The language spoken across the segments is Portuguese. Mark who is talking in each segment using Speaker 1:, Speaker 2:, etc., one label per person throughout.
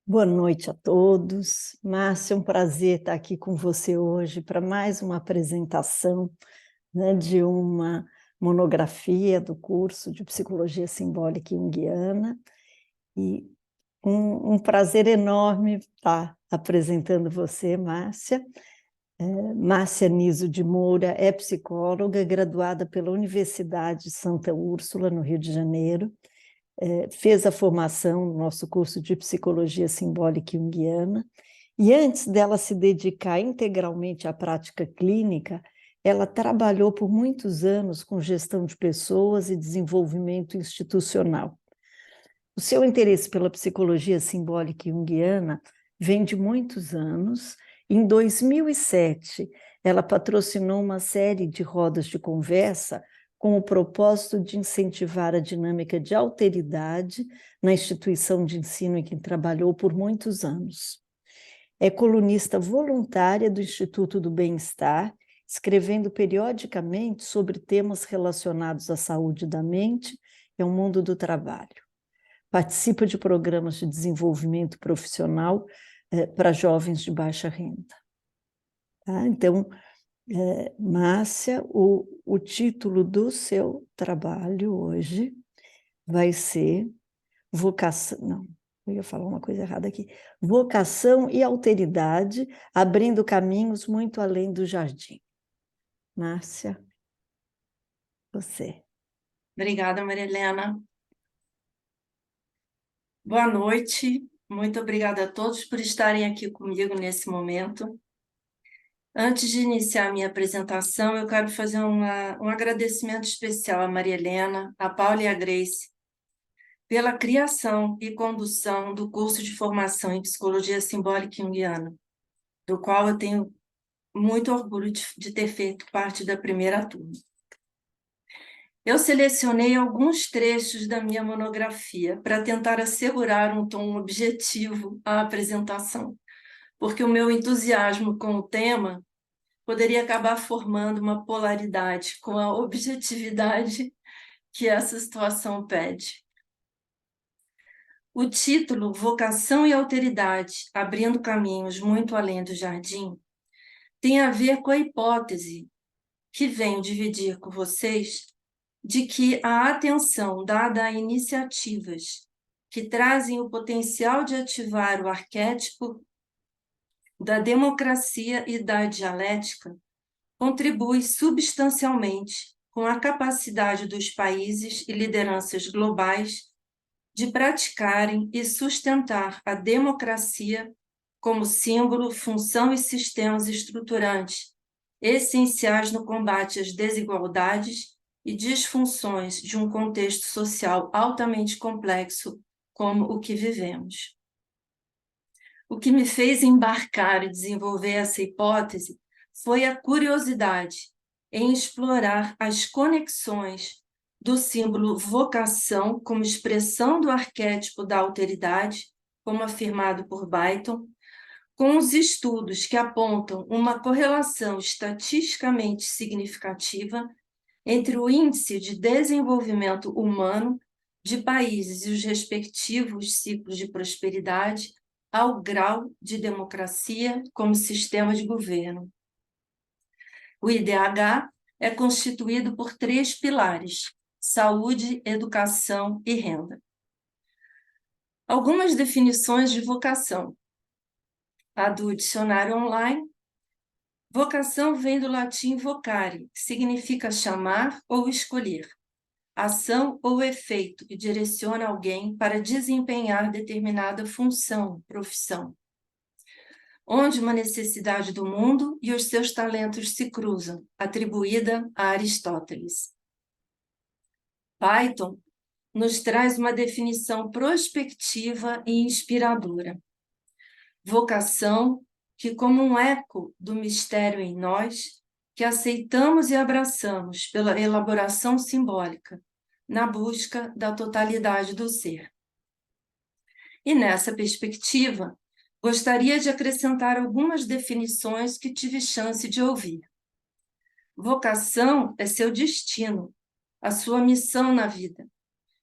Speaker 1: Boa noite a todos. Márcia, é um prazer estar aqui com você hoje para mais uma apresentação, né, de uma monografia do curso de Psicologia Simbólica Junguiana. E um prazer enorme estar apresentando você, Márcia. Márcia Niso de Moura é psicóloga, graduada pela Universidade Santa Úrsula, no Rio de Janeiro. Fez a formação no nosso curso de Psicologia Simbólica Junguiana, e antes dela se dedicar integralmente à prática clínica, ela trabalhou por muitos anos com gestão de pessoas e desenvolvimento institucional. O seu interesse pela psicologia simbólica junguiana vem de muitos anos. Em 2007, ela patrocinou uma série de rodas de conversa com o propósito de incentivar a dinâmica de alteridade na instituição de ensino em que trabalhou por muitos anos. É colunista voluntária do Instituto do Bem-Estar, escrevendo periodicamente sobre temas relacionados à saúde da mente e ao mundo do trabalho. Participa de programas de desenvolvimento profissional para jovens de baixa renda. Tá? Então, Márcia, o título do seu trabalho hoje vai ser Vocação... Não, eu ia falar uma coisa errada aqui. Vocação e alteridade, abrindo caminhos muito além do jardim. Márcia, você.
Speaker 2: Obrigada, Maria Helena. Boa noite. Muito obrigada a todos por estarem aqui comigo nesse momento. Antes de iniciar a minha apresentação, eu quero fazer um agradecimento especial à Maria Helena, à Paula e à Grace, pela criação e condução do curso de formação em Psicologia Simbólica Junguiana, do qual eu tenho muito orgulho de ter feito parte da primeira turma. Eu selecionei alguns trechos da minha monografia para tentar assegurar um tom objetivo à apresentação, porque o meu entusiasmo com o tema poderia acabar formando uma polaridade com a objetividade que essa situação pede. O título Vocação e Alteridade, abrindo caminhos muito além do jardim, tem a ver com a hipótese que venho dividir com vocês de que a atenção dada a iniciativas que trazem o potencial de ativar o arquétipo da democracia e da dialética contribui substancialmente com a capacidade dos países e lideranças globais de praticarem e sustentar a democracia como símbolo, função e sistemas estruturantes essenciais no combate às desigualdades e disfunções de um contexto social altamente complexo como o que vivemos. O que me fez embarcar e desenvolver essa hipótese foi a curiosidade em explorar as conexões do símbolo vocação como expressão do arquétipo da alteridade, como afirmado por Byton, com os estudos que apontam uma correlação estatisticamente significativa entre o índice de desenvolvimento humano de países e os respectivos ciclos de prosperidade ao grau de democracia como sistema de governo. O IDH é constituído por 3 pilares: saúde, educação e renda. Algumas definições de vocação. A do dicionário online. Vocação vem do latim vocare, que significa chamar ou escolher, ação ou efeito que direciona alguém para desempenhar determinada função, profissão, onde uma necessidade do mundo e os seus talentos se cruzam, atribuída a Aristóteles. Byton nos traz uma definição prospectiva e inspiradora. Vocação que, como um eco do mistério em nós, que aceitamos e abraçamos pela elaboração simbólica, na busca da totalidade do ser. E nessa perspectiva, gostaria de acrescentar algumas definições que tive chance de ouvir. Vocação é seu destino, a sua missão na vida.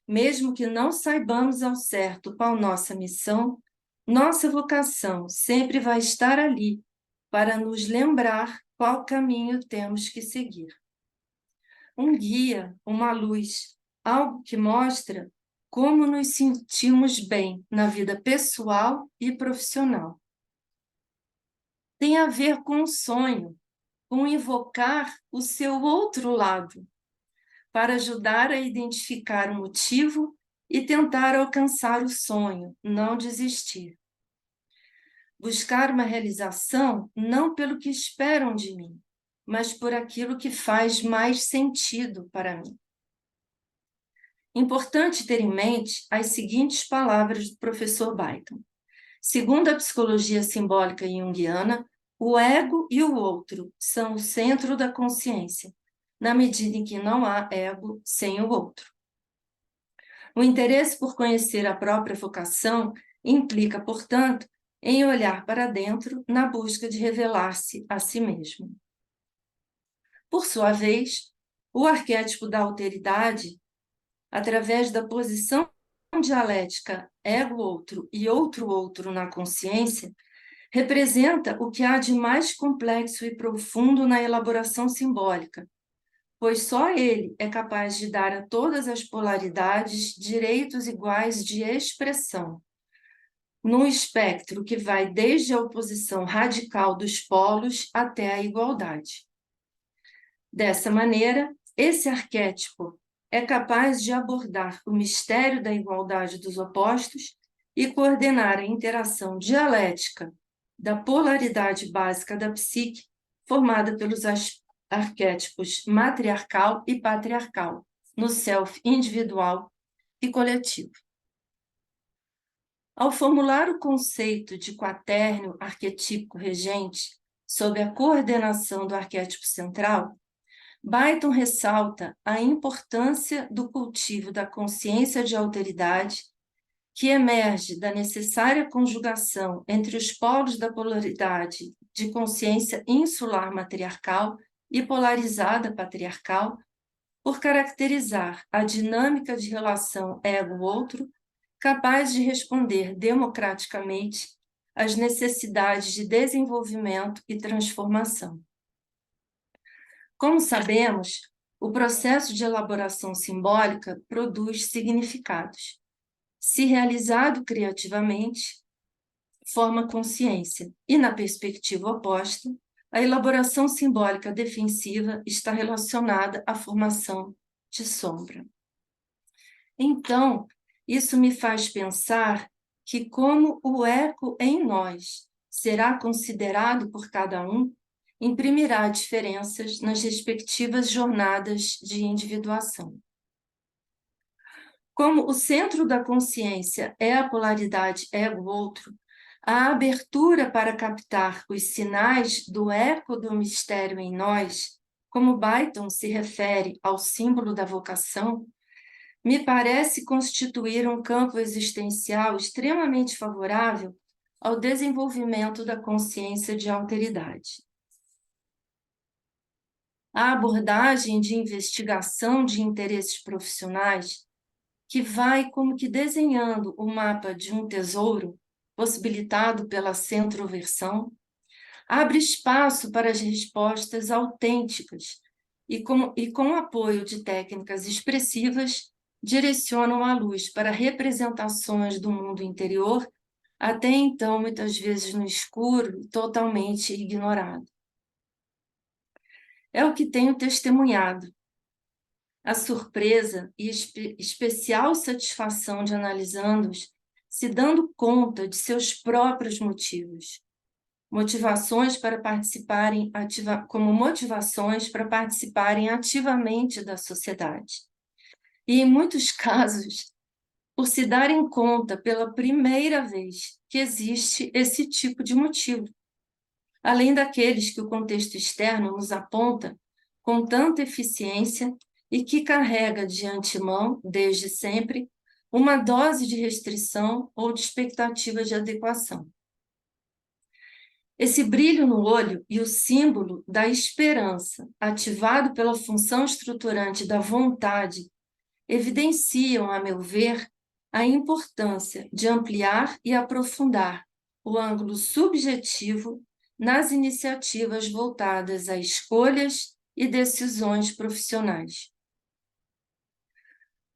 Speaker 2: Mesmo que não saibamos ao certo qual nossa missão, Nossa vocação sempre vai estar ali para nos lembrar qual caminho temos que seguir. Um guia, uma luz, algo que mostra como nos sentimos bem na vida pessoal e profissional. Tem a ver com o sonho, com invocar o seu outro lado, para ajudar a identificar o motivo e tentar alcançar o sonho, não desistir. Buscar uma realização não pelo que esperam de mim, mas por aquilo que faz mais sentido para mim. Importante ter em mente as seguintes palavras do professor Byton. Segundo a psicologia simbólica junguiana, o ego e o outro são o centro da consciência, na medida em que não há ego sem o outro. O interesse por conhecer a própria vocação implica, portanto, em olhar para dentro na busca de revelar-se a si mesmo. Por sua vez, o arquétipo da alteridade, através da posição dialética ego-outro e outro-outro na consciência, representa o que há de mais complexo e profundo na elaboração simbólica, pois só ele é capaz de dar a todas as polaridades direitos iguais de expressão, num espectro que vai desde a oposição radical dos polos até a igualdade. Dessa maneira, esse arquétipo é capaz de abordar o mistério da igualdade dos opostos e coordenar a interação dialética da polaridade básica da psique, formada pelos arquétipos matriarcal e patriarcal, no self individual e coletivo. Ao formular o conceito de quaternio arquetípico regente sob a coordenação do arquétipo central, Byton ressalta a importância do cultivo da consciência de alteridade, que emerge da necessária conjugação entre os polos da polaridade de consciência insular matriarcal e polarizada patriarcal, por caracterizar a dinâmica de relação ego-outro, capaz de responder democraticamente às necessidades de desenvolvimento e transformação. Como sabemos, o processo de elaboração simbólica produz significados. Se realizado criativamente, forma consciência, e na perspectiva oposta, a elaboração simbólica defensiva está relacionada à formação de sombra. Então, isso me faz pensar que, como o eco em nós será considerado por cada um, imprimirá diferenças nas respectivas jornadas de individuação. Como o centro da consciência é a polaridade ego-outro, a abertura para captar os sinais do eco do mistério em nós, como Byton se refere ao símbolo da vocação, me parece constituir um campo existencial extremamente favorável ao desenvolvimento da consciência de alteridade. A abordagem de investigação de interesses profissionais, que vai como que desenhando o mapa de um tesouro, possibilitado pela centroversão, abre espaço para as respostas autênticas e com apoio de técnicas expressivas, direcionam a luz para representações do mundo interior, até então muitas vezes no escuro, totalmente ignorado. É o que tenho testemunhado. A surpresa e especial satisfação de analisando-os, se dando conta de seus próprios motivos, motivações para participarem como motivações para participarem ativamente da sociedade. E, em muitos casos, por se darem conta pela primeira vez que existe esse tipo de motivo, além daqueles que o contexto externo nos aponta com tanta eficiência e que carrega de antemão, desde sempre, uma dose de restrição ou de expectativa de adequação. Esse brilho no olho e o símbolo da esperança, ativado pela função estruturante da vontade, evidenciam, a meu ver, a importância de ampliar e aprofundar o ângulo subjetivo nas iniciativas voltadas a escolhas e decisões profissionais.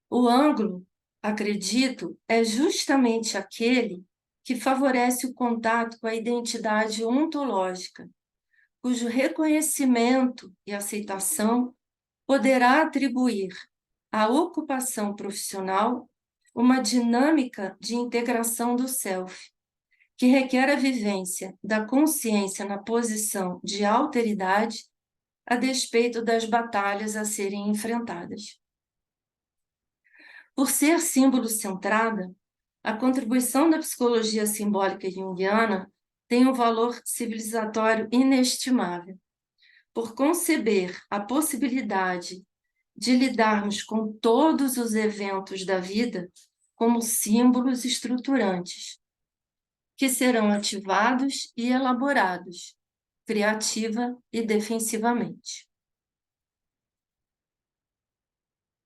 Speaker 2: O ângulo, acredito, é justamente aquele que favorece o contato com a identidade ontológica, cujo reconhecimento e aceitação poderá atribuir à ocupação profissional uma dinâmica de integração do self, que requer a vivência da consciência na posição de alteridade a despeito das batalhas a serem enfrentadas. Por ser símbolo-centrada, a contribuição da psicologia simbólica junguiana tem um valor civilizatório inestimável, por conceber a possibilidade de lidarmos com todos os eventos da vida como símbolos estruturantes, que serão ativados e elaborados, criativa e defensivamente.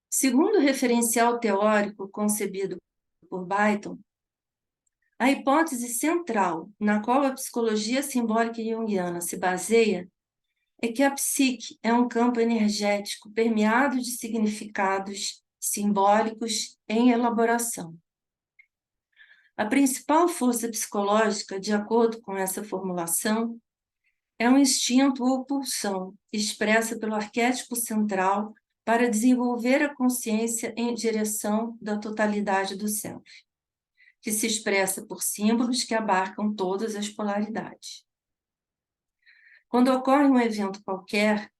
Speaker 2: Segundo o referencial teórico concebido por Byton, a hipótese central na qual a psicologia simbólica junguiana se baseia é que a psique é um campo energético permeado de significados simbólicos em elaboração. A principal força psicológica, de acordo com essa formulação, é um instinto ou pulsão expressa pelo arquétipo central para desenvolver a consciência em direção da totalidade do self, que se expressa por símbolos que abarcam todas as polaridades. Quando ocorre um evento qualquer,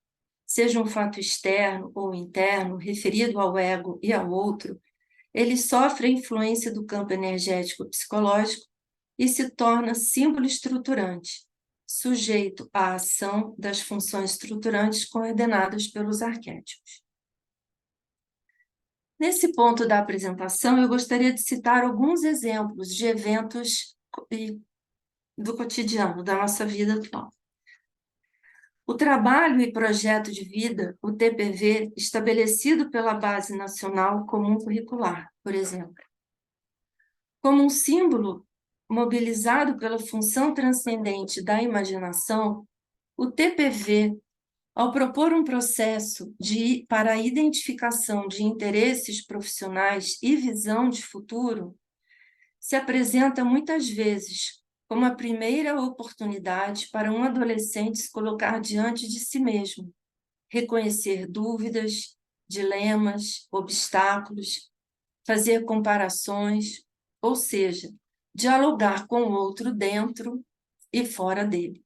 Speaker 2: seja um fato externo ou interno, referido ao ego e ao outro, ele sofre a influência do campo energético psicológico e se torna símbolo estruturante, sujeito à ação das funções estruturantes coordenadas pelos arquétipos. Nesse ponto da apresentação, eu gostaria de citar alguns exemplos de eventos do cotidiano, da nossa vida atual. O trabalho e projeto de vida, o TPV, estabelecido pela Base Nacional Comum Curricular, por exemplo. Como um símbolo mobilizado pela função transcendente da imaginação, o TPV, ao propor um processo para a identificação de interesses profissionais e visão de futuro, se apresenta muitas vezes como a primeira oportunidade para um adolescente se colocar diante de si mesmo, reconhecer dúvidas, dilemas, obstáculos, fazer comparações, ou seja, dialogar com o outro dentro e fora dele.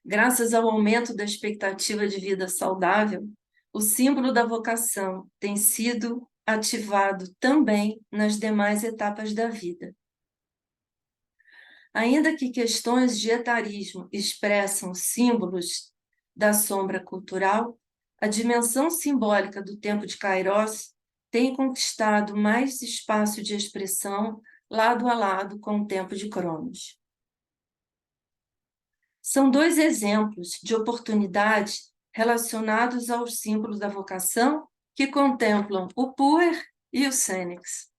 Speaker 2: Graças ao aumento da expectativa de vida saudável, o símbolo da vocação tem sido ativado também nas demais etapas da vida. Ainda que questões de etarismo expressam símbolos da sombra cultural, a dimensão simbólica do tempo de Kairos tem conquistado mais espaço de expressão lado a lado com o tempo de Cronos. São dois exemplos de oportunidade relacionados aos símbolos da vocação que contemplam o Puer e o Fênix.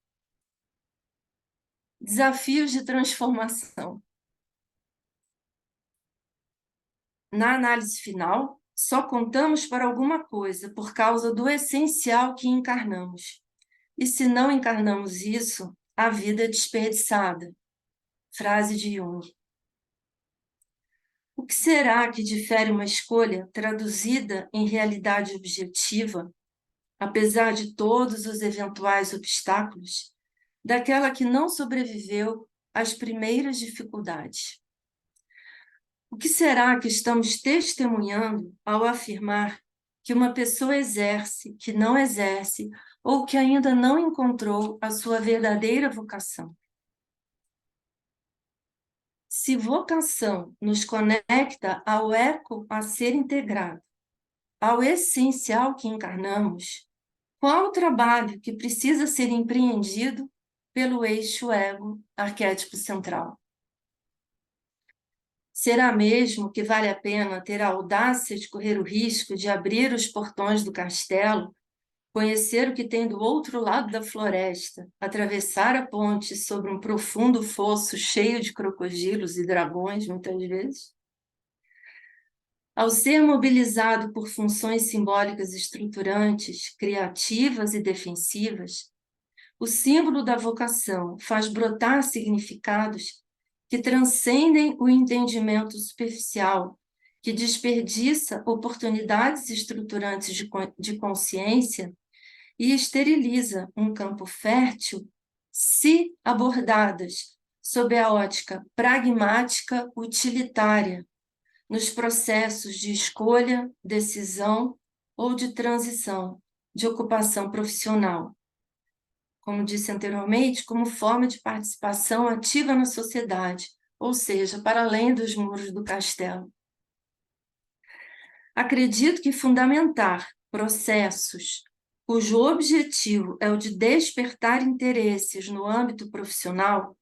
Speaker 2: Desafios de transformação. Na análise final, só contamos para alguma coisa por causa do essencial que encarnamos. E se não encarnamos isso, a vida é desperdiçada. Frase de Jung. O que será que difere uma escolha traduzida em realidade objetiva, apesar de todos os eventuais obstáculos, daquela que não sobreviveu às primeiras dificuldades? O que será que estamos testemunhando ao afirmar que uma pessoa exerce, que não exerce, ou que ainda não encontrou a sua verdadeira vocação? Se vocação nos conecta ao eco a ser integrado, ao essencial que encarnamos, qual o trabalho que precisa ser empreendido pelo eixo ego, arquétipo central? Será mesmo que vale a pena ter a audácia de correr o risco de abrir os portões do castelo conhecer o que tem do outro lado da floresta, atravessar a ponte sobre um profundo fosso cheio de crocodilos e dragões, muitas vezes. Ao ser mobilizado por funções simbólicas estruturantes, criativas e defensivas, o símbolo da vocação faz brotar significados que transcendem o entendimento superficial, que desperdiça oportunidades estruturantes de consciência e esteriliza um campo fértil se abordadas sob a ótica pragmática utilitária, nos processos de escolha, decisão ou de transição, de ocupação profissional. Como disse anteriormente, como forma de participação ativa na sociedade, ou seja, para além dos muros do castelo. Acredito que fundamentar processos cujo objetivo é o de despertar interesses no âmbito profissional,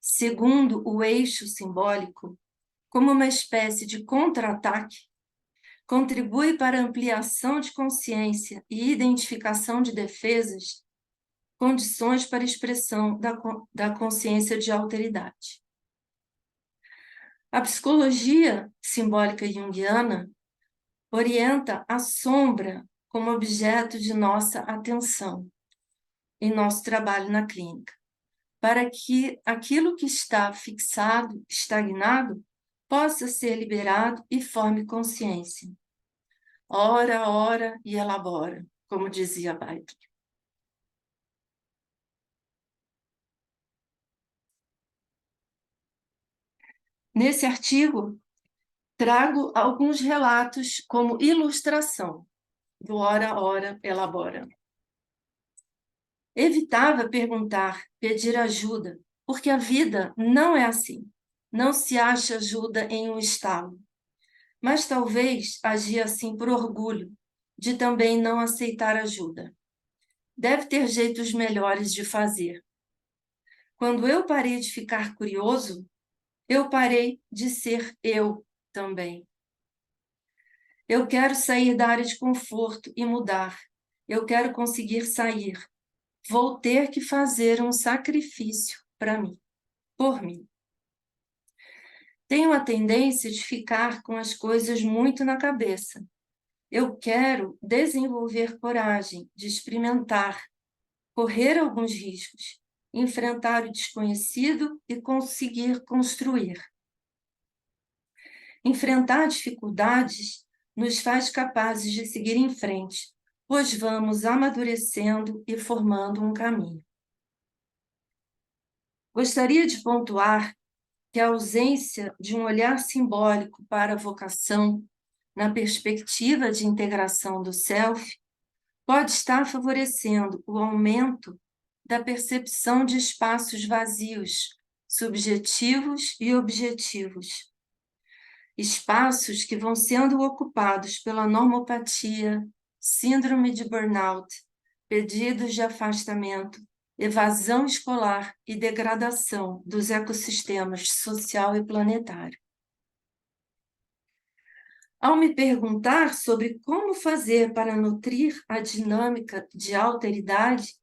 Speaker 2: segundo o eixo simbólico, como uma espécie de contra-ataque, contribui para a ampliação de consciência e identificação de defesas, condições para a expressão da consciência de alteridade. A psicologia simbólica junguiana orienta a sombra como objeto de nossa atenção em nosso trabalho na clínica, para que aquilo que está fixado, estagnado, possa ser liberado e forme consciência. Ora, ora e elabora, como dizia Baiton. Nesse artigo, trago alguns relatos como ilustração do ora, ora, elabora. Evitava perguntar, pedir ajuda, porque a vida não é assim. Não se acha ajuda em um estalo. Mas talvez agia assim por orgulho, de também não aceitar ajuda. Deve ter jeitos melhores de fazer. Quando eu parei de ficar curioso, eu parei de ser eu também. Eu quero sair da área de conforto e mudar. Eu quero conseguir sair. Vou ter que fazer um sacrifício para mim, por mim. Tenho a tendência de ficar com as coisas muito na cabeça. Eu quero desenvolver coragem de experimentar, correr alguns riscos, enfrentar o desconhecido e conseguir construir. Enfrentar dificuldades nos faz capazes de seguir em frente, pois vamos amadurecendo e formando um caminho. Gostaria de pontuar que a ausência de um olhar simbólico para a vocação, na perspectiva de integração do self, pode estar favorecendo o aumento da percepção de espaços vazios, subjetivos e objetivos. Espaços que vão sendo ocupados pela normopatia, síndrome de burnout, pedidos de afastamento, evasão escolar e degradação dos ecossistemas social e planetário. Ao me perguntar sobre como fazer para nutrir a dinâmica de alteridade,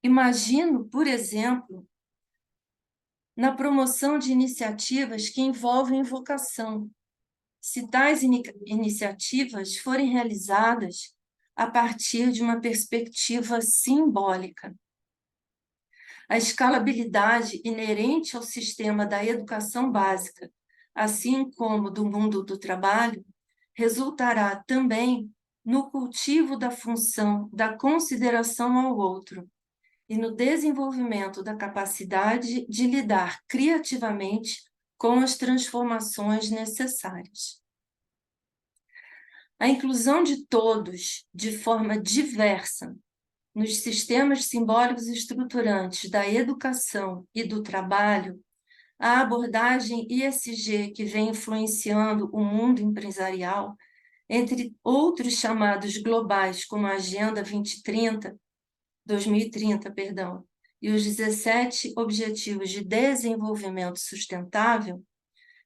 Speaker 2: imagino, por exemplo, na promoção de iniciativas que envolvem vocação, se tais iniciativas forem realizadas a partir de uma perspectiva simbólica. A escalabilidade inerente ao sistema da educação básica, assim como do mundo do trabalho, resultará também no cultivo da função da consideração ao outro e no desenvolvimento da capacidade de lidar criativamente com as transformações necessárias. A inclusão de todos, de forma diversa, nos sistemas simbólicos estruturantes da educação e do trabalho, a abordagem ISG que vem influenciando o mundo empresarial, entre outros chamados globais, como a Agenda 2030, e os 17 Objetivos de Desenvolvimento Sustentável,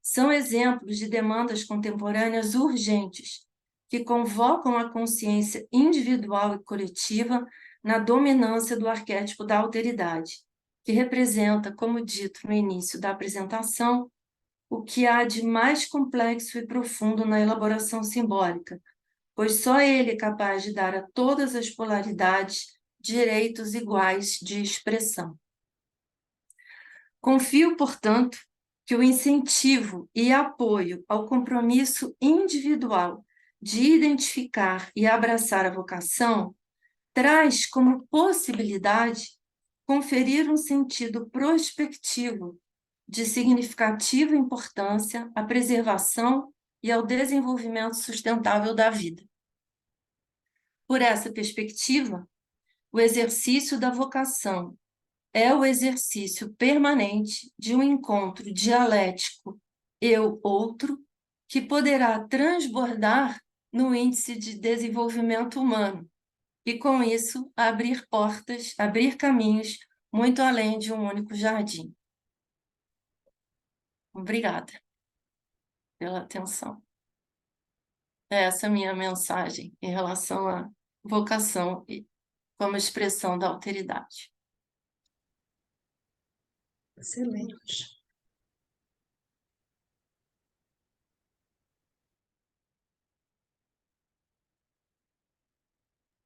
Speaker 2: são exemplos de demandas contemporâneas urgentes que convocam a consciência individual e coletiva na dominância do arquétipo da alteridade, que representa, como dito no início da apresentação, o que há de mais complexo e profundo na elaboração simbólica, pois só ele é capaz de dar a todas as polaridades direitos iguais de expressão. Confio, portanto, que o incentivo e apoio ao compromisso individual de identificar e abraçar a vocação traz como possibilidade conferir um sentido prospectivo de significativa importância à preservação e ao desenvolvimento sustentável da vida. Por essa perspectiva, o exercício da vocação é o exercício permanente de um encontro dialético eu-outro que poderá transbordar no índice de desenvolvimento humano e, com isso, abrir portas, abrir caminhos muito além de um único jardim. Obrigada pela atenção. Essa é a minha mensagem em relação à vocação como expressão da alteridade.
Speaker 3: Excelente.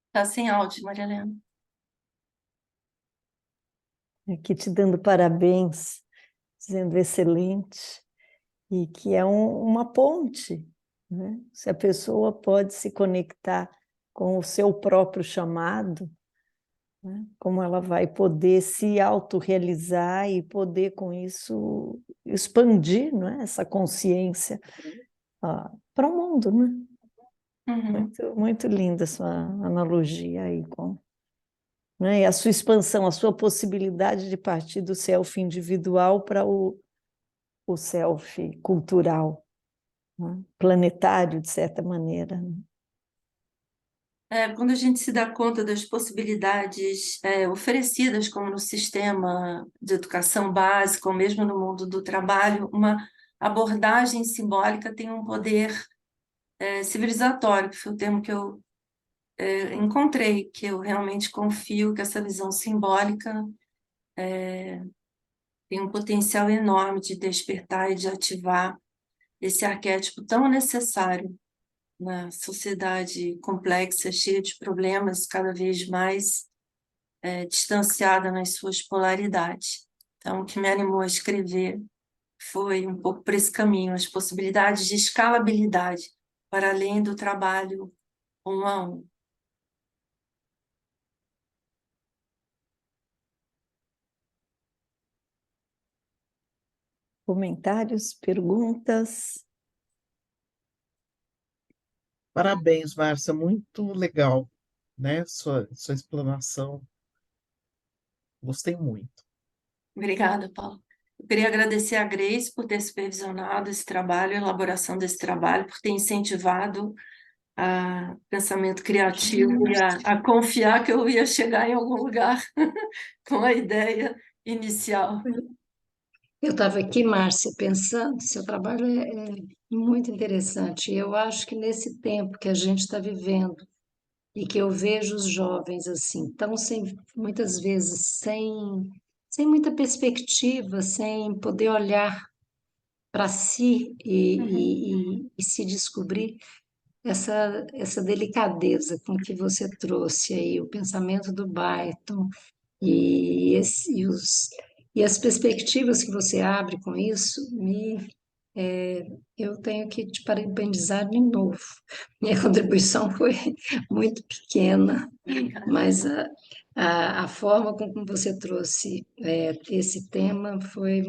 Speaker 2: Está sem áudio, Maria Helena.
Speaker 1: Aqui te dando parabéns, dizendo excelente, e que é uma ponte, né? Se a pessoa pode se conectar com o seu próprio chamado, né? Como ela vai poder se autorrealizar e poder, com isso, expandir, não é? Essa consciência para o mundo, né?
Speaker 2: Uhum.
Speaker 1: Muito, muito linda a sua analogia aí com, né? E a sua expansão, a sua possibilidade de partir do self individual para o self cultural, né? Planetário, de certa maneira, né?
Speaker 2: Quando a gente se dá conta das possibilidades oferecidas, como no sistema de educação básica, ou mesmo no mundo do trabalho, uma abordagem simbólica tem um poder civilizatório, que foi o termo que eu encontrei, que eu realmente confio que essa visão simbólica tem um potencial enorme de despertar e de ativar esse arquétipo tão necessário na sociedade complexa, cheia de problemas, cada vez mais distanciada nas suas polaridades. Então, o que me animou a escrever foi um pouco por esse caminho, as possibilidades de escalabilidade para além do trabalho um a um.
Speaker 1: Comentários, perguntas?
Speaker 4: Parabéns, Márcia, muito legal, né? Sua explanação, gostei muito.
Speaker 2: Obrigada, Paulo. Eu queria agradecer a Grace por ter supervisionado esse trabalho, a elaboração desse trabalho, por ter incentivado o pensamento criativo e a confiar que eu ia chegar em algum lugar com a ideia inicial.
Speaker 3: Eu estava aqui, Márcia, pensando, seu trabalho é muito interessante. Eu acho que nesse tempo que a gente está vivendo e que eu vejo os jovens assim, tão sem, muitas vezes sem muita perspectiva, sem poder olhar para si e se descobrir, essa delicadeza com que você trouxe aí, o pensamento do Byton e, esse, e, os, e as perspectivas que você abre com isso, eu tenho que te parabenizar de novo. Minha contribuição foi muito pequena,
Speaker 2: Obrigada.
Speaker 3: mas a forma com que você trouxe esse tema foi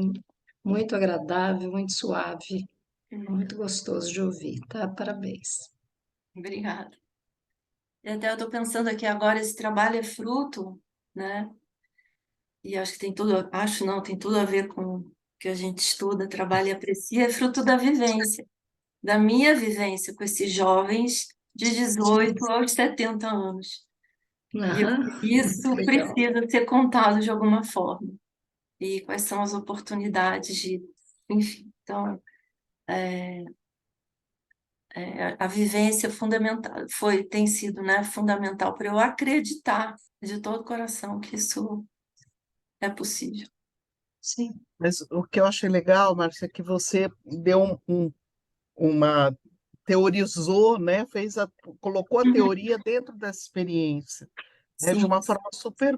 Speaker 3: muito agradável, muito suave, muito gostoso de ouvir, tá? Parabéns.
Speaker 2: Obrigada. E até eu estou pensando aqui agora, esse trabalho é fruto, né? E acho que tem tudo, acho não, tem tudo a ver com o que a gente estuda, trabalha e aprecia, é fruto da vivência, da minha vivência com esses jovens de 18 aos 70 anos. E
Speaker 3: Aham,
Speaker 2: isso
Speaker 3: legal.
Speaker 2: precisa ser contado de alguma forma. E quais são as oportunidades de, enfim, então, a vivência fundamental, tem sido, né, fundamental para eu acreditar de todo o coração que isso é possível.
Speaker 3: Sim.
Speaker 4: Mas o que eu achei legal, Márcia, é que você deu uma teorizou, né? Colocou a
Speaker 2: Uhum.
Speaker 4: teoria dentro dessa experiência, né? De
Speaker 2: Sim,
Speaker 4: uma forma super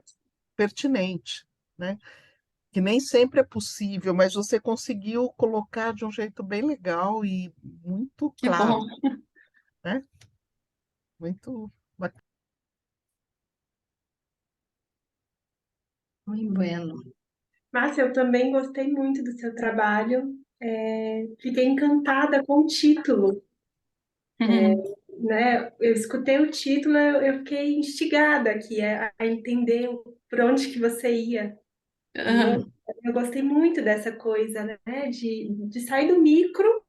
Speaker 4: pertinente, né? Que nem sempre é possível, mas você conseguiu colocar de um jeito bem legal e muito
Speaker 2: que
Speaker 4: claro,
Speaker 2: bom.
Speaker 4: né? Muito bacana.
Speaker 3: Muito bueno.
Speaker 5: Márcia, eu também gostei muito do seu trabalho. Fiquei encantada com o título,
Speaker 2: Uhum.
Speaker 5: né? Eu escutei o título, eu fiquei instigada aqui a entender por onde que você ia. E
Speaker 2: Uhum.
Speaker 5: eu gostei muito dessa coisa, né? De sair do micro,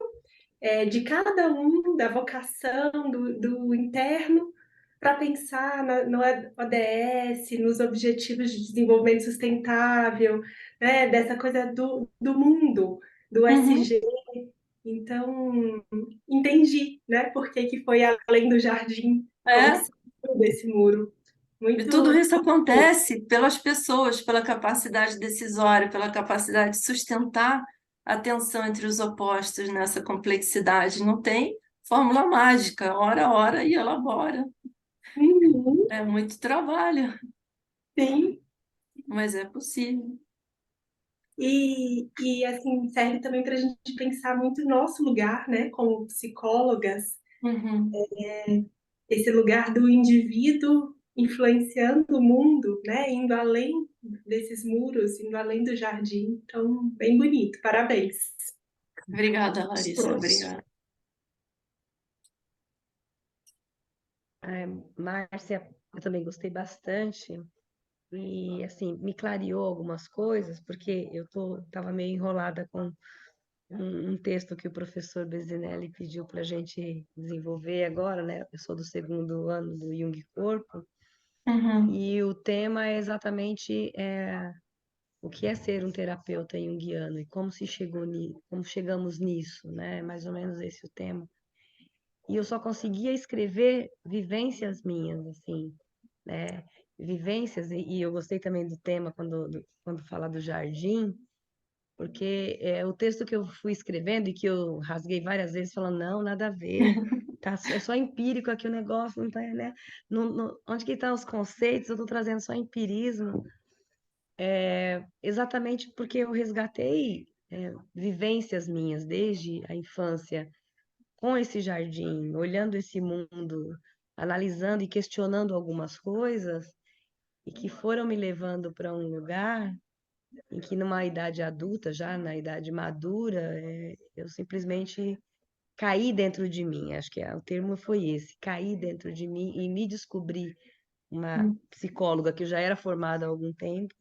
Speaker 5: de cada um, da vocação, do interno, para pensar no ODS, nos Objetivos de Desenvolvimento Sustentável, né? Dessa coisa do mundo, do
Speaker 2: Uhum.
Speaker 5: SG. Então, entendi, né? Por que que foi além do jardim, como que
Speaker 2: É,
Speaker 5: saiu desse muro.
Speaker 2: e tudo
Speaker 5: Muito.
Speaker 2: isso acontece pelas pessoas, pela capacidade decisória, pela capacidade de sustentar a tensão entre os opostos nessa complexidade. Não tem fórmula mágica, hora a hora e elabora.
Speaker 5: Uhum,
Speaker 2: É muito trabalho,
Speaker 5: sim.
Speaker 2: mas é possível.
Speaker 5: E assim, serve também para a gente pensar muito o nosso lugar, né, como psicólogas,
Speaker 2: Uhum.
Speaker 5: esse lugar do indivíduo influenciando o mundo, né, indo além desses muros, indo além do jardim. Então, bem bonito, parabéns.
Speaker 2: Obrigada, Larissa,
Speaker 3: Gostoso.
Speaker 2: obrigada.
Speaker 6: Márcia, eu também gostei bastante e assim me clareou algumas coisas porque estava meio enrolada com um texto que o professor Bezzinelli pediu para a gente desenvolver agora, né? Eu sou do segundo ano do Jung Corpo
Speaker 2: Uhum.
Speaker 6: e o tema é exatamente o que é ser um terapeuta junguiano e como como chegamos nisso, né? Mais ou menos esse o tema. E eu só conseguia escrever vivências minhas, assim, né? Vivências, e eu gostei também do tema quando fala do jardim, porque é o texto que eu fui escrevendo e que eu rasguei várias vezes, falando, não, nada a ver, tá, é só empírico aqui o negócio, não tá, né? Onde que estão os conceitos? Eu estou trazendo só empirismo, exatamente porque eu resgatei vivências minhas desde a infância, com esse jardim, olhando esse mundo, analisando e questionando algumas coisas, e que foram me levando para um lugar em que, numa idade adulta, já na idade madura, eu simplesmente caí dentro de mim. Acho que o termo foi esse: caí dentro de mim e me descobri uma psicóloga que já era formada há algum tempo.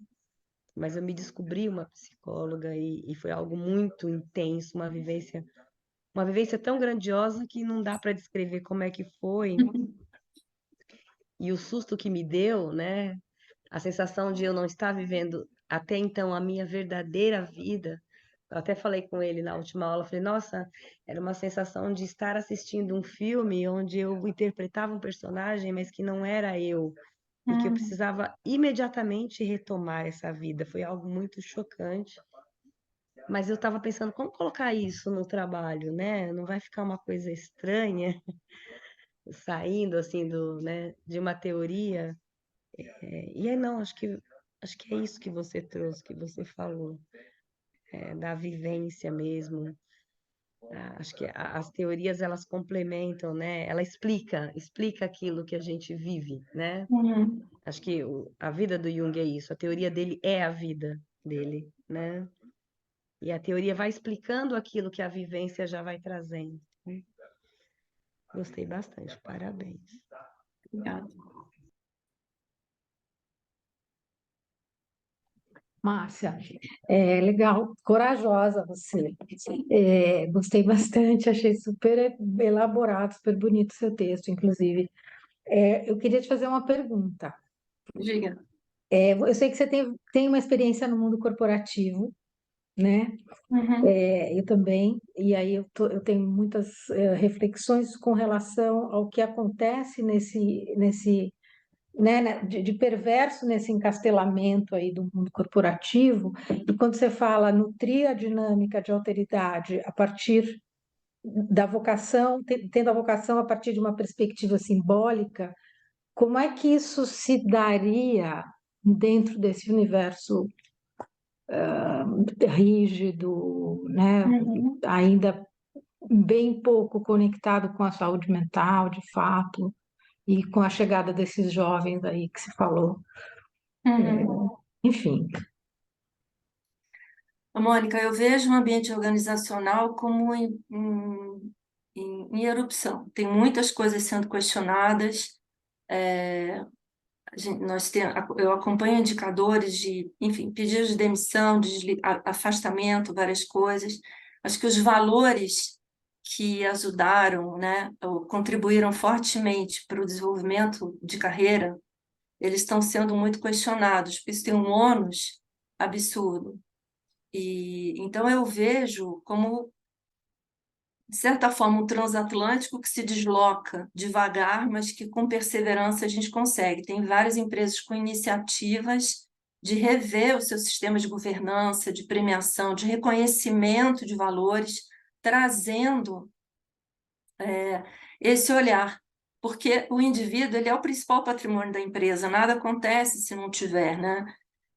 Speaker 6: Mas eu me descobri uma psicóloga e foi algo muito intenso, uma vivência tão grandiosa que não dá para descrever como é que foi e o susto que me deu, né? A sensação de eu não estar vivendo até então a minha verdadeira vida. Eu até falei com ele na última aula, falei, nossa, era uma sensação de estar assistindo um filme onde eu interpretava um personagem, mas que não era eu, e que eu
Speaker 2: Uhum.
Speaker 6: precisava imediatamente retomar essa vida. Foi algo muito chocante. Mas eu estava pensando, como colocar isso no trabalho, né? Não vai ficar uma coisa estranha, saindo assim né, de uma teoria. E aí não, acho que é isso que você trouxe, que você falou, da vivência mesmo. Acho que as teorias elas complementam, né? Ela explica aquilo que a gente vive, né?
Speaker 2: Uhum.
Speaker 6: Acho que a vida do Jung é isso, a teoria dele é a vida dele, né? E a teoria vai explicando aquilo que a vivência já vai trazendo. Gostei bastante, parabéns.
Speaker 2: Obrigada.
Speaker 3: Márcia, legal, corajosa você. Gostei bastante, achei super elaborado, super bonito o seu texto, inclusive. Eu queria te fazer uma pergunta.
Speaker 2: Diga.
Speaker 3: Eu sei que você tem uma experiência no mundo corporativo
Speaker 7: né?
Speaker 2: Uhum.
Speaker 7: Eu também, e aí eu tenho muitas reflexões com relação ao que acontece né, de perverso nesse encastelamento aí do mundo corporativo. E quando você fala nutrir a dinâmica de alteridade a partir da vocação, tendo a vocação a partir de uma perspectiva simbólica, como é que isso se daria dentro desse universo rígido, né,
Speaker 2: Uhum.
Speaker 7: ainda bem pouco conectado com a saúde mental, de fato, e com a chegada desses jovens aí que se falou.
Speaker 2: Uhum.
Speaker 7: Enfim,
Speaker 2: Mônica, eu vejo o ambiente organizacional como em erupção. Tem muitas coisas sendo questionadas. Eu acompanho indicadores de, enfim, pedidos de demissão, de afastamento, várias coisas. Acho que os valores que ajudaram, né, ou contribuíram fortemente para o desenvolvimento de carreira, eles estão sendo muito questionados, porque isso tem um ônus absurdo. E então eu vejo como, de certa forma, um transatlântico que se desloca devagar, mas que com perseverança a gente consegue. Tem várias empresas com iniciativas de rever o seu sistema de governança, de premiação, de reconhecimento de valores, trazendo esse olhar, porque o indivíduo ele é o principal patrimônio da empresa, nada acontece se não tiver, né?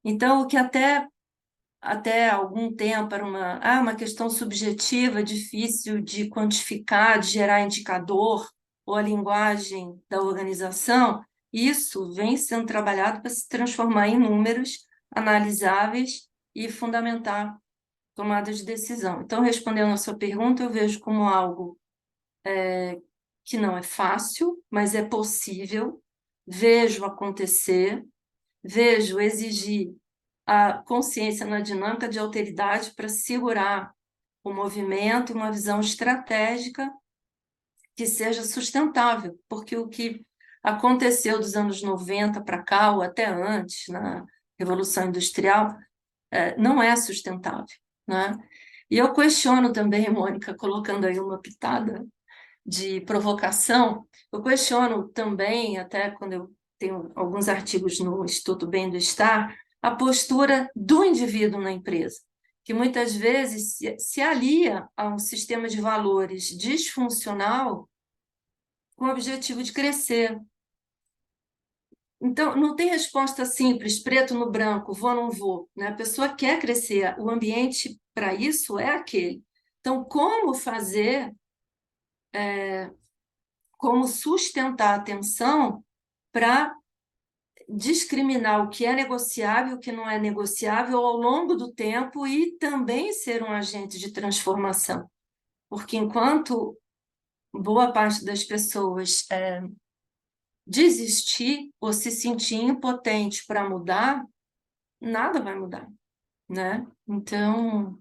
Speaker 2: Então, o que até algum tempo era uma questão subjetiva, difícil de quantificar, de gerar indicador, ou a linguagem da organização, isso vem sendo trabalhado para se transformar em números analisáveis e fundamentar tomada de decisão. Então, respondendo a sua pergunta, eu vejo como algo que não é fácil, mas é possível, vejo acontecer, vejo exigir a consciência na dinâmica de alteridade para segurar o movimento e uma visão estratégica que seja sustentável, porque o que aconteceu dos anos 90 para cá, ou até antes, na Revolução Industrial, não é sustentável, né? E eu questiono também, Mônica, colocando aí uma pitada de provocação, eu questiono também, até quando eu tenho alguns artigos no Instituto Bem-Estar, a postura do indivíduo na empresa, que muitas vezes se alia a um sistema de valores disfuncional com o objetivo de crescer. Então, não tem resposta simples, preto no branco, vou ou não vou, né? A pessoa quer crescer, o ambiente para isso é aquele. Então, como fazer, como sustentar a atenção para discriminar o que é negociável e o que não é negociável ao longo do tempo e também ser um agente de transformação. Porque enquanto boa parte das pessoas desistir ou se sentir impotente para mudar, nada vai mudar, né? Então,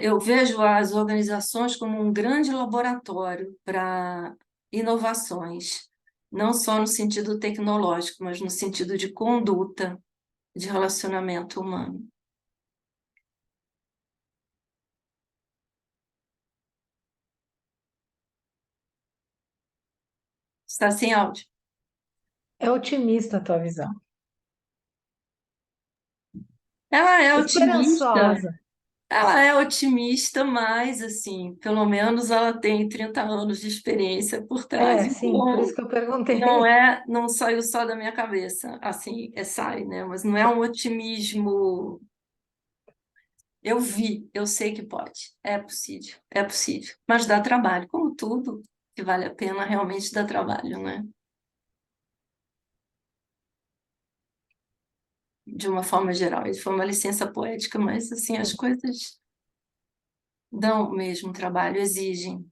Speaker 2: eu vejo as organizações como um grande laboratório para inovações, não só no sentido tecnológico, mas no sentido de conduta, de relacionamento humano. Está sem áudio.
Speaker 7: é otimista a tua visão.
Speaker 2: Ela é otimista,
Speaker 7: Esperançosa.
Speaker 2: ela é otimista, mas, assim, pelo menos ela tem 30 anos de experiência por trás,
Speaker 7: Sim, por
Speaker 2: então
Speaker 7: isso que eu perguntei.
Speaker 2: não saiu só da minha cabeça, assim, sai, né? Mas não é um otimismo. Eu sei que pode, é possível, mas dá trabalho, como tudo que vale a pena realmente dá trabalho, né? De uma forma geral, isso foi uma licença poética, mas assim, as coisas dão mesmo trabalho, exigem.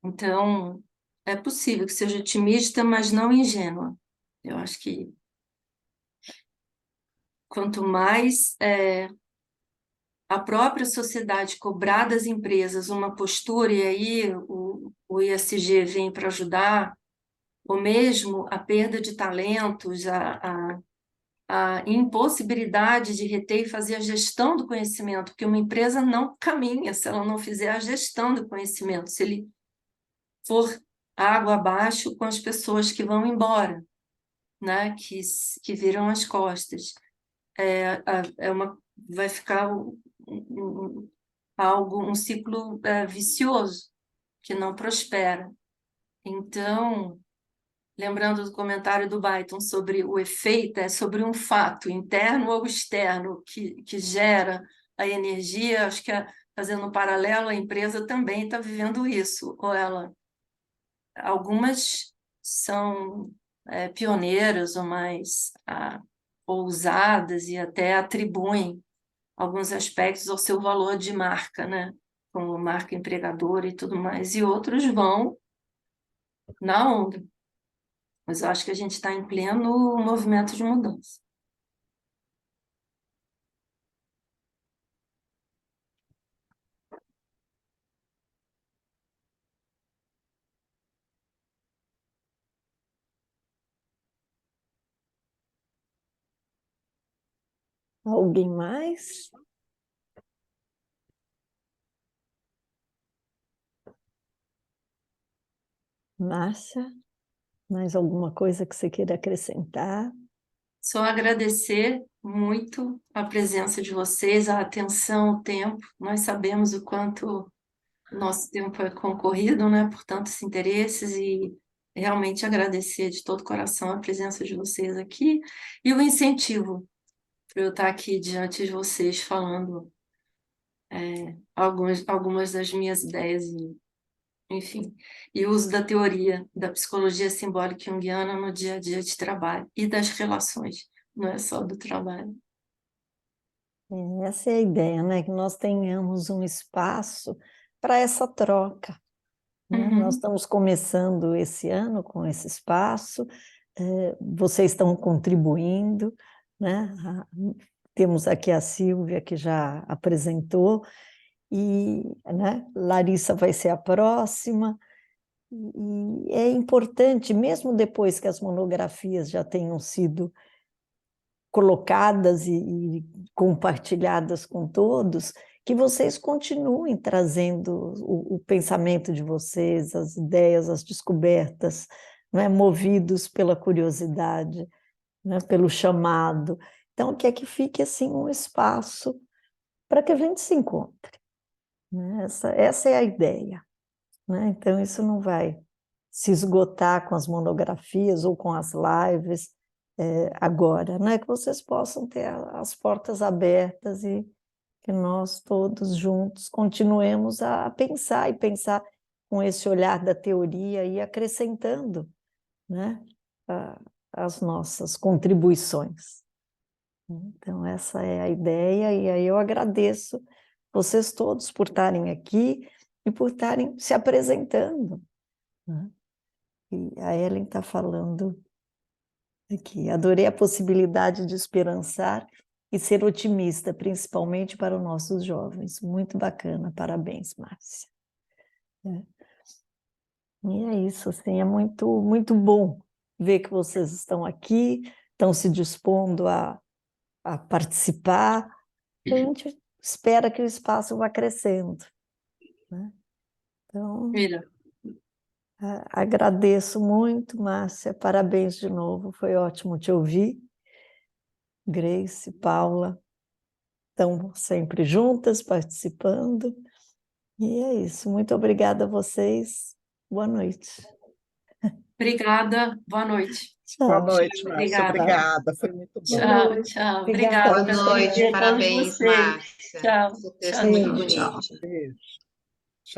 Speaker 2: Então, é possível que seja otimista, mas não ingênua. Eu acho que quanto mais a própria sociedade cobrar das empresas uma postura, e aí o ISG vem para ajudar, ou mesmo a perda de talentos, a a impossibilidade de reter e fazer a gestão do conhecimento, porque uma empresa não caminha se ela não fizer a gestão do conhecimento, se ele for água abaixo com as pessoas que vão embora, né? Que viram as costas. Vai ficar um ciclo vicioso, que não prospera. Então, lembrando do comentário do Byton sobre o efeito, é sobre um fato interno ou externo que gera a energia. Acho que, fazendo um paralelo, a empresa também está vivendo isso. Algumas são pioneiras ou mais ousadas e até atribuem alguns aspectos ao seu valor de marca, né? Como marca empregadora e tudo mais, e outros vão na onda. Mas eu acho que a gente está em pleno movimento de mudança.
Speaker 1: Alguém mais? Márcia, mais alguma coisa que você queira acrescentar?
Speaker 2: Só agradecer muito a presença de vocês, a atenção, o tempo. Nós sabemos o quanto o nosso tempo é concorrido, né, por tantos interesses, e realmente agradecer de todo o coração a presença de vocês aqui e o incentivo para eu estar aqui diante de vocês falando algumas das minhas ideias, enfim, e o uso da teoria da psicologia simbólica junguiana no dia a dia de trabalho e das relações, não é só do trabalho.
Speaker 1: Essa é a ideia, né? Que nós tenhamos um espaço para essa troca, né? Nós estamos começando esse ano com esse espaço, vocês estão contribuindo, né? Temos aqui a Silvia, que já apresentou, e, né, Larissa vai ser a próxima, e é importante, mesmo depois que as monografias já tenham sido colocadas e compartilhadas com todos, que vocês continuem trazendo o pensamento de vocês, as ideias, as descobertas, não é? Movidos pela curiosidade, né? Pelo chamado. Então, que fique assim um espaço para que a gente se encontre, né? Essa é a ideia, né? Então, isso não vai se esgotar com as monografias ou com as lives agora, né? Que vocês possam ter as portas abertas e que nós todos juntos continuemos a pensar, e pensar com esse olhar da teoria e acrescentando, né, as nossas contribuições. Então, essa é a ideia, e aí eu agradeço vocês todos por estarem aqui e por estarem se apresentando, né? E a Ellen está falando aqui, adorei a possibilidade de esperançar e ser otimista, principalmente para os nossos jovens. Muito bacana, parabéns, Márcia. E é isso, assim, é muito, muito bom ver que vocês estão aqui, estão se dispondo a participar. A gente espera que o espaço vá crescendo, né? Então,
Speaker 2: Mira,
Speaker 1: agradeço muito, Márcia, parabéns de novo, foi ótimo te ouvir. Grace, Paula, estão sempre juntas, participando. E é isso. Muito obrigada a vocês. Boa noite.
Speaker 2: obrigada, boa noite.
Speaker 4: Boa
Speaker 1: Tchau.
Speaker 4: noite, Márcia.
Speaker 2: Obrigada.
Speaker 4: Obrigada, foi muito bom.
Speaker 2: Tchau, tchau.
Speaker 7: Obrigada.
Speaker 2: Obrigada,
Speaker 8: Boa
Speaker 2: prazer em
Speaker 8: noite,
Speaker 2: ver todos
Speaker 8: parabéns,
Speaker 2: vocês.
Speaker 8: Márcia.
Speaker 2: Tchau,
Speaker 8: Seu texto
Speaker 2: tchau,
Speaker 8: muito
Speaker 2: tchau.
Speaker 8: bonito.
Speaker 4: Beijo.